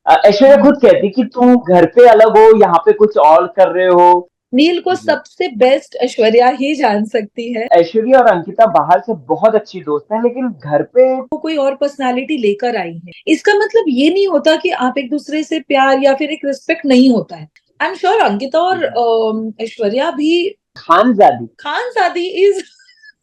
ऐश्वर्या खुद कहती कि तुम घर पे अलग हो, यहाँ पे कुछ और कर रहे हो। नील को जी। सबसे बेस्ट ऐश्वर्या ही जान सकती है। ऐश्वर्या और अंकिता बाहर से बहुत अच्छी दोस्त हैं, लेकिन घर पे वो कोई और पर्सनालिटी लेकर आई है, इसका मतलब ये नहीं होता कि आप एक दूसरे से प्यार या फिर एक रिस्पेक्ट नहीं होता है। आई एम श्योर अंकिता और ऐश्वर्या भी। Khanzaadi Khanzaadi is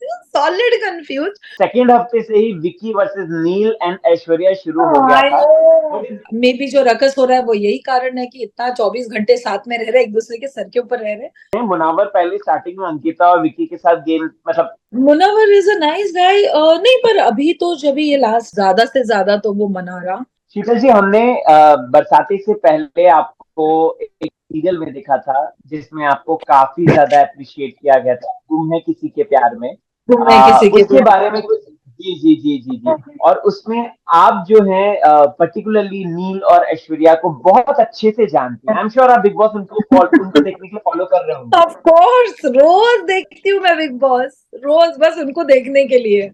solid confuse. Second हफ्ते से ही विकी वर्सेस नील एंड ऐश्वर्या शुरू हो गया आई था। नो, मे बी जो रकस हो रहा है वो यही कारण है कि इतना 24 घंटे साथ में रह रहे, एक दूसरे के सर के ऊपर रह रहे। मुनावर पहले स्टार्टिंग में अंकिता और विकी के साथ गेम मतलब। Munawar is a nice guy. नहीं, पर अभी तो जब ये लास्ट ज्यादा से ज्यादा तो वो मना रहा। शीतल जी, हमने बरसाती से पहले आपको एक सीरियल में देखा था जिसमें आपको काफी ज्यादा अप्रिशिएट किया गया था, तुम है किसी के प्यार में। तुम मैं किसी के उसके प्यार। बारे में कुछ। जी जी जी जी जी। और उसमें आप जो है पर्टिकुलरली नील और ऐश्वर्या को बहुत अच्छे से जानते हैं। आई एम श्योर आप बिग बॉस उनको देखने के लिए फॉलो कर रहे होंगे। ऑफ कोर्स रोज देखती हूँ मैं बिग बॉस, रोज बस उनको देखने के लिए।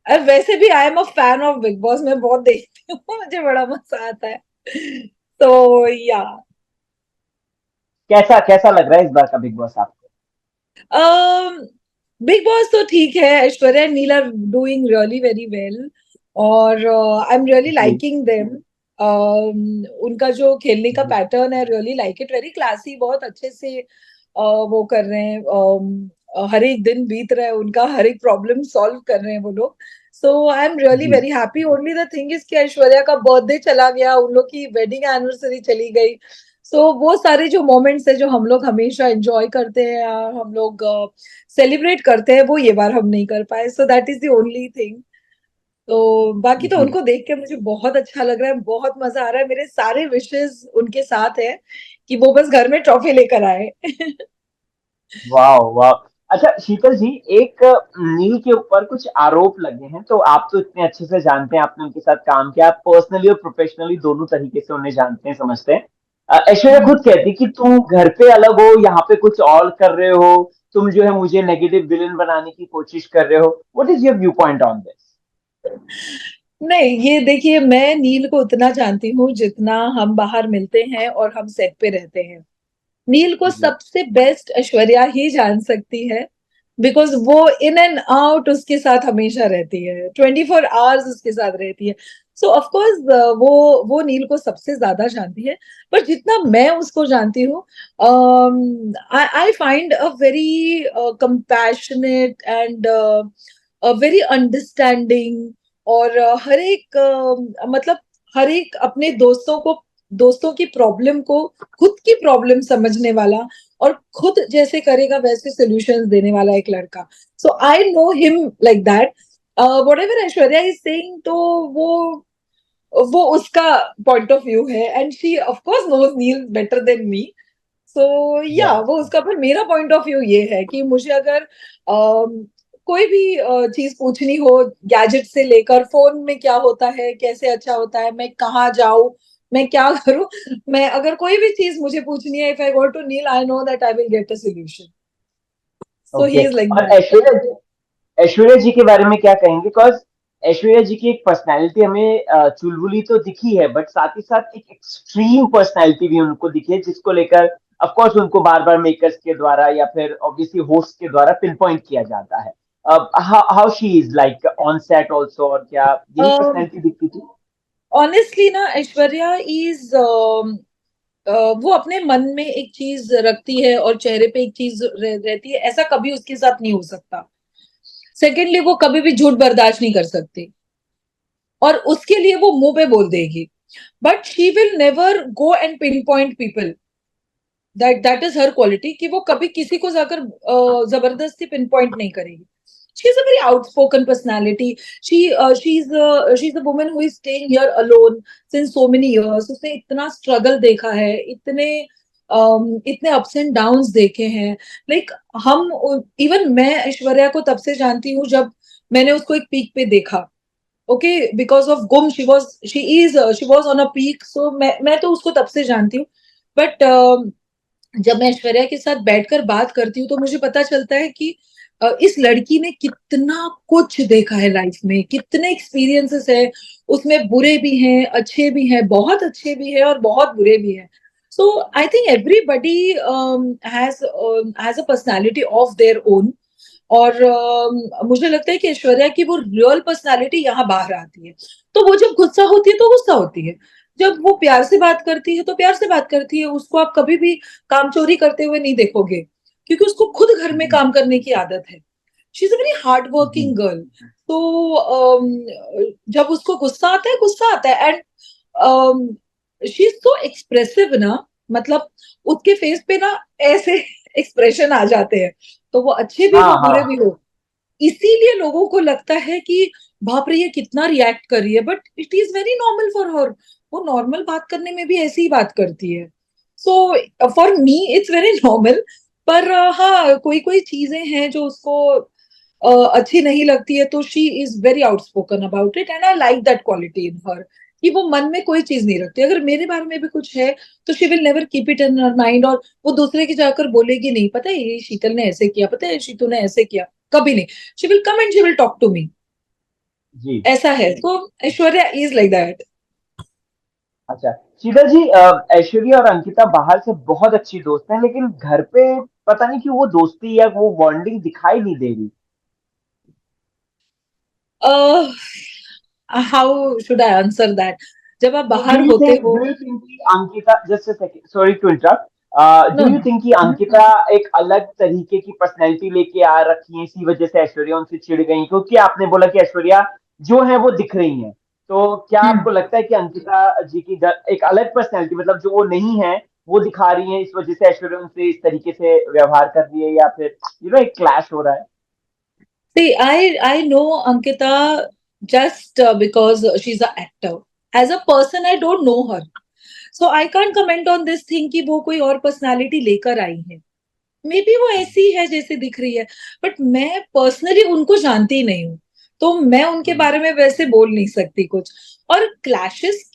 और वैसे भी I am a fan of big boss, मैं बहुत देखती हूँ, मुझे बड़ा मजा आता है। तो या कैसा कैसा लग रहा है इस बार का बिग बॉस आपको? बिग बॉस तो ठीक है, Aishwarya and Neel are doing really very well. और आई एम रियली जी लाइकिंग देम। उनका जो खेलने का पैटर्न है, really like it, very classy, बहुत अच्छे से वो कर रहे हैं। हर एक दिन बीत रहा है उनका, हर एक प्रॉब्लम सॉल्व कर रहे हैं वो लोग। सो आई एम रियली जी very happy. Only the thing is कि ऐश्वर्या का बर्थडे चला गया, उन लोग की वेडिंग एनिवर्सरी चली गई। सो वो सारे जो मोमेंट्स है जो हम लोग हमेशा एंजॉय करते हैं, हम लोग सेलिब्रेट करते हैं, वो ये बार हम नहीं कर पाए। So that is the only thing. तो बाकी तो जी। उनको देख के मुझे बहुत अच्छा लग रहा है, बहुत मजा आ रहा है। मेरे सारे विशेस उनके साथ है कि वो बस घर में ट्रॉफी लेकर आए। वाह वाह। अच्छा शीतल जी, एक नील के ऊपर कुछ आरोप लगे हैं, तो आप तो इतने अच्छे से जानते हैं, आपने उनके साथ काम किया, आप पर्सनली और प्रोफेशनली दोनों तरीके से उन्हें जानते हैं, समझते हैं। ऐश्वर्या खुद कहती कि तुम घर पे अलग हो, यहाँ पे कुछ और कर रहे हो, तुम जो है मुझे नेगेटिव विलेन बनाने की कोशिश कर रहे हो। What is your viewpoint on this? नहीं, ये देखिए, मैं नील को उतना जानती हूँ जितना हम बाहर मिलते हैं और हम सेट पे रहते हैं। नील को जी सबसे बेस्ट ऐश्वर्या ही जान सकती है। बिकॉज वो इन एंड आउट उसके साथ हमेशा रहती है, 24 आवर्स उसके साथ रहती है। सो ऑफकोर्स वो नील को सबसे ज्यादा जानती है। पर जितना मैं उसको जानती हूँ, I find a very compassionate and very understanding. और हर एक मतलब हर एक अपने दोस्तों की प्रॉब्लम को खुद की प्रॉब्लम समझने वाला, और खुद जैसे करेगा वैसे सॉल्यूशंस देने वाला एक लड़का। So I know him like that. Whatever Aishwarya is saying, तो वो उसका पॉइंट ऑफ व्यू है, and she of course knows Neel better than me. So yeah yeah वो उसका। पर मेरा पॉइंट ऑफ व्यू ये है कि मुझे अगर कोई भी चीज पूछनी हो, गैजेट से लेकर फोन में क्या होता है, कैसे अच्छा होता है, मैं कहाँ जाऊं, मैं क्या करूं, मैं अगर कोई भी चीज मुझे पूछनी है, if I go to Neel, I know that I will get a solution. So he okay. Is like और दैट। ऐश्वर्या जी के बारे में क्या कहेंगे? बिकॉज ऐश्वर्या जी की एक पर्सनैलिटी हमें चुलबुली तो दिखी है, बट साथ ही साथ एक एक्सट्रीम पर्सनैलिटी भी उनको दिखी है, जिसको लेकर ऑफ कोर्स उनको बार बार मेकर्स के द्वारा या फिर ऑब्वियसली होस्ट के द्वारा पिन पॉइंट किया जाता है। How she is like on set also, और क्या यही पर्सनैलिटी दिखती थी? ऑनेस्टली ना, ऐश्वर्या इज वो अपने मन में एक चीज रखती है और चेहरे पे एक चीज रहती है, ऐसा कभी उसके साथ नहीं हो सकता। सेकेंडली, वो कभी भी झूठ बर्दाश्त नहीं कर सकती, और उसके लिए वो मुंह पे बोल देगी। But she will never go and pin point people. That is her quality, कि वो कभी किसी को जाकर जबरदस्ती पिन पॉइंट नहीं करेगी। She is a very outspoken personality. She is a woman who is staying here alone since so many years. उसने इतना स्ट्रगल देखा है, इतने अप्स एंड डाउन्स देखे हैं। लाइक हम, इवन मैं ऐश्वर्या को तब से जानती हूँ जब मैंने उसको एक पीक पे देखा। ओके, बिकॉज ऑफ गुम she was on a peak. So मैं तो उसको तब से जानती हूँ। बट जब मैं ऐश्वर्या के साथ बैठकर बात करती हूँ तो मुझे पता चलता है कि इस लड़की ने कितना कुछ देखा है लाइफ में, कितने एक्सपीरियंसेस है उसमें, बुरे भी हैं, अच्छे भी हैं, बहुत अच्छे भी हैं और बहुत बुरे भी हैं. So I think everybody has a personality of their own. और मुझे लगता है कि ऐश्वर्या की वो रियल पर्सनालिटी यहाँ बाहर आती है. तो वो जब गुस्सा होती है तो गुस्सा होती है, जब वो प्यार से बात करती है तो प्यार से बात करती है. उसको आप कभी भी काम चोरी करते हुए नहीं देखोगे, क्योंकि उसको खुद घर में जी काम करने की आदत है. She is a very hard जी वर्किंग गर्ल. तो जब उसको गुस्सा आता है, गुस्सा आता है. And she is so expressive ना, मतलब उसके फेस पे ना ऐसे एक्सप्रेशन आ जाते हैं, तो वो अच्छे भी हाँ हो बुरे भी हाँ हो. इसीलिए लोगों को लगता है कि बाप रे ये कितना रिएक्ट कर रही है, but it is very normal for her. वो नॉर्मल बात करने में भी ऐसी ही बात करती है. So for me it's very normal. पर हाँ, कोई कोई चीजें हैं जो उसको अच्छी नहीं लगती है, तो she is very outspoken about it, and I like that quality in her, कि वो मन में कोई चीज नहीं रखती. अगर मेरे बारे में भी कुछ है तो she will never keep it in her mind, और वो दूसरे की जाकर बोलेगी नहीं, पता है ये शीतल ने ऐसे किया, पता है शीतू ने ऐसे किया, कभी नहीं. She will come and she will talk to me. जी. ऐसा है. तो ऐश्वर्या इज लाइक दैट. अच्छा शीतल जी, ऐश्वर्या और अंकिता बाहर से बहुत अच्छी दोस्त हैं, लेकिन घर पे पता नहीं क्यों वो दोस्ती या वो बॉन्डिंग दिखाई नहीं दे रही. How should I answer that? जब आप So do बाहर you होते think हो. do you think कि Ankita, just a second, sorry to interrupt, no do you know. think कि अंकिता एक अलग तरीके की पर्सनैलिटी लेके आ रखी है, इसी वजह से ऐश्वर्या उनसे चिढ़ गई? क्योंकि आपने बोला कि ऐश्वर्या जो है वो दिख रही है, तो क्या आपको लगता है कि अंकिता जी की एक अलग पर्सनैलिटी, मतलब जो वो नहीं है वो दिखा रही है, इस वजह से ऐश्वर्या उनसे इस तरीके से व्यवहार कर रही है, या फिर एक क्लैश हो रहा है? See, I know Ankita just because she's an actor. As a person, I don't know her, so I can't comment on this thing कि वो कोई और पर्सनालिटी लेकर आई है. मे बी वो ऐसी है जैसे दिख रही है, बट मैं पर्सनली उनको जानती ही नहीं हूँ, तो मैं उनके हम्म, बारे में वैसे बोल नहीं सकती कुछ. और क्लैशेस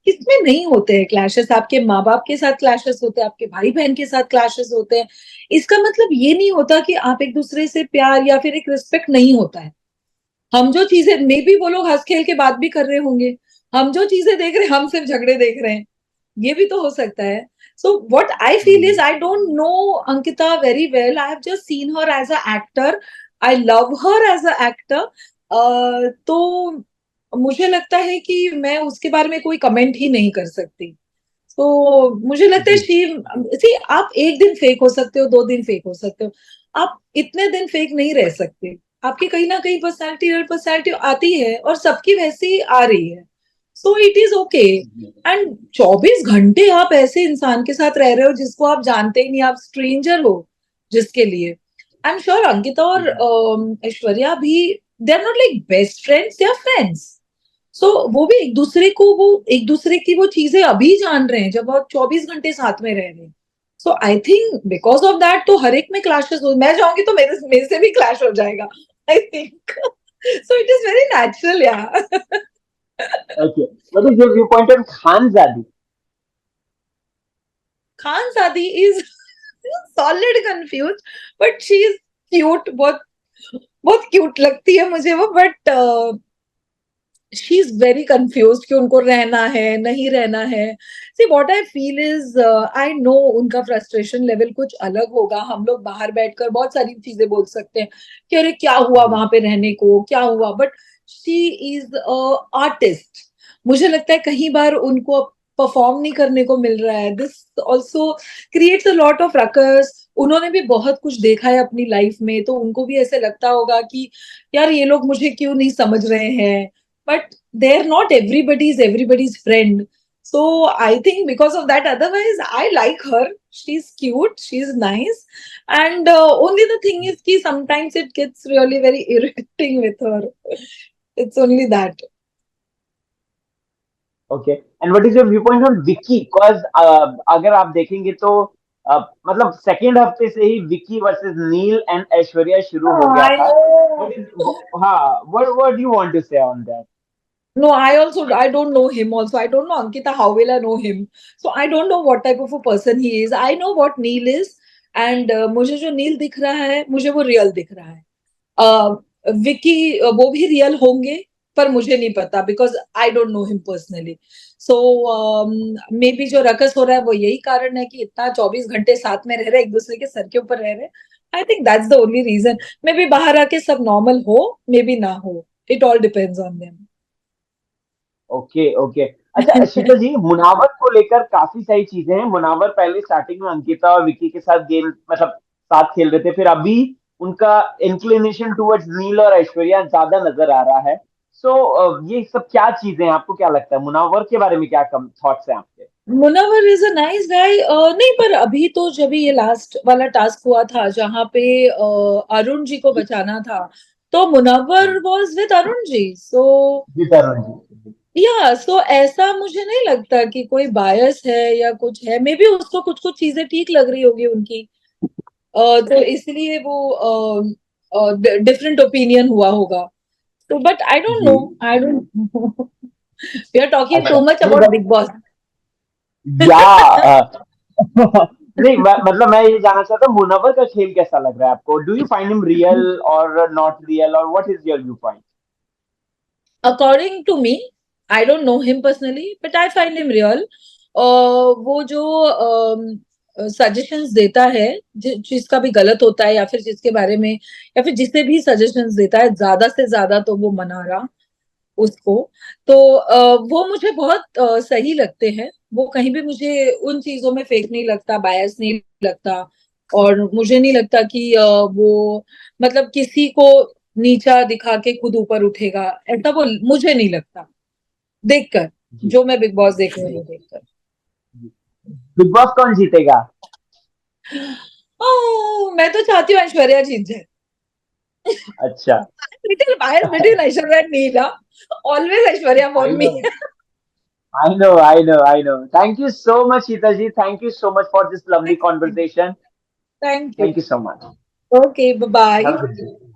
किसमें नहीं होते हैं? क्लैशेस आपके माँ बाप के साथ क्लैशेस होते हैं, आपके भाई बहन के साथ क्लैशेस होते हैं. इसका मतलब ये नहीं होता कि आप एक दूसरे से प्यार या फिर एक रिस्पेक्ट नहीं होता है. हम जो चीजें, मे बी वो लोग हंस खेल के बात भी कर रहे होंगे, हम जो चीजें देख रहे हैं हम सिर्फ झगड़े देख रहे हैं, ये भी तो हो सकता है. So what I feel is, hmm, I don't know Ankita very well. I have just seen her as a actor. I love her as a actor. तो मुझे लगता है कि मैं उसके बारे में कोई कमेंट ही नहीं कर सकती. तो मुझे लगता है जी शी, सी, आप एक दिन फेक हो सकते हो, 2 दिन फेक हो सकते हो, आप इतने दिन फेक नहीं रह सकते. आपकी कहीं ना कहीं पर्सनैलिटी और पर्सनैलिटी आती है, और सबकी वैसी आ रही है. So it is okay. जी एंड 24 घंटे आप ऐसे इंसान के साथ रह रहे हो जिसको आप जानते ही नहीं, आप स्ट्रेंजर हो जिसके लिए. आई एम श्योर अंकिता और ऐश्वर्या भी, they are not like best friends, they are friends. So वो भी एक दूसरे की वो चीजें अभी जान रहे हैं जब वो 24 घंटे साथ में रह रहे हैं. So I think because of that तो हर एक में क्लैशेस हो. मैं जाऊंगी तो मेरे से भी क्लैश हो जाएगा, I think. So it is very natural yeah. Okay. What is your viewpoint on Khanzaadi? Khanzaadi is solid confuse, but she is cute. बहुत बहुत क्यूट लगती है मुझे वो, but she is very confuse कि उनको रहना है नहीं रहना है. See what I feel is, I know उनका फ्रस्ट्रेशन लेवल कुछ अलग होगा. हम लोग बाहर बैठकर बहुत सारी चीजें बोल सकते हैं कि अरे क्या हुआ जी वहां पे रहने को, क्या हुआ, बट शी इज आर्टिस्ट. मुझे लगता है कहीं बार उनको परफॉर्म नहीं करने को मिल रहा है. This also creates a lot of ruckus. उन्होंने भी बहुत कुछ देखा है अपनी लाइफ में, तो उनको भी ऐसे लगता होगा कि यार ये लोग मुझे क्यों नहीं समझ रहे हैं. But they're not everybody's friend. So I think because of that, otherwise I like her. She's cute, she's nice. And only the thing is कि sometimes it gets really very irritating with her. It's only that. Okay. And what is your viewpoint on Vicky? Because अगर आप देखेंगे तो मतलब second हफ्ते से ही Vicky versus Neel and Aishwarya शुरू हो Oh, गया I था. know. व्हाट इज, हाँ, what do you want to say on that? No, I don't know him also. I don't know Ankita. How will I know him? So I don't know what type of a person he is. I know what Neil is. And मुझे जो नील दिख रहा है मुझे वो real दिख रहा है। विकी वो भी रियल होंगे, पर मुझे नहीं पता because I don't know him personally. So may be जो रकस हो रहा है वो यही कारण है कि इतना 24 घंटे साथ में रह रहे, एक दूसरे के सर के ऊपर रह रहे। I think that's the only reason. Maybe बाहर आके सब नॉर्मल हो, मे बी ना हो, it all depends on them. Okay okay. अच्छा शीतल जी, मुनावर को लेकर काफी सारी चीजें हैं। मुनावर पहले स्टार्टिंग में अंकिता और विकी के साथ गेम मतलब साथ खेल रहे थे, फिर अभी उनका इंक्लिनेशन टुवर्ड्स नील और ऐश्वर्या ज्यादा नजर आ रहा है। सो ये सब क्या चीजें हैं, आपको क्या लगता है मुनावर के बारे में, क्या कम थॉट्स हैं आपके? Munawar is a nice guy. नहीं, पर अभी तो जब ये लास्ट वाला टास्क हुआ था जहां पे अरुण जी को बचाना था, तो मुनव्वर वॉज विद अरुण जी। सो जी तरुण जी। या सो ऐसा मुझे नहीं लगता कि कोई बायस है या कुछ है। मे बी उसको कुछ कुछ चीजें ठीक लग रही होगी उनकी, तो इसलिए वो डिफरेंट ओपिनियन हुआ होगा। तो बट आई डोंट जी। No, I don't know. We are talking अच्छा टू मच नहीं अबाउट बिग बॉस। या नहीं मतलब मैं ये जानना चाहता हूँ मुनव्वर का खेल कैसा लग रहा है आपको? Do you find him real और नॉट रियल, और what is your viewpoint? According to me, I don't know him personally but I find him real. वो जो सजेशंस देता है, जिसका भी गलत होता है या फिर जिसके बारे में, या फिर जिसे भी सजेशंस देता है, ज्यादा से ज्यादा तो वो मना रहा उसको। तो वो मुझे बहुत सही लगते हैं। वो कहीं भी मुझे उन चीजों में फेक नहीं लगता, बायस नहीं लगता। और मुझे नहीं लगता कि वो मतलब किसी को नीचा दिखा के खुद ऊपर उठेगा, ऐसा वो मुझे नहीं लगता देखकर, जी जो मैं बिग बॉस देख रही जी हूँ देखकर। जी। बिग बॉस कौन जीतेगा? मैं तो चाहती हूँ ऐश्वर्या जीत जाए। अच्छा। Little bias between Aishwarya and Neela, always Aishwarya for I me. No I know I know I know. Thank you so much Sheetal ji, thank you so much for this lovely conversation. Thank you. Thank you so much. Okay, bye bye. Have a good day.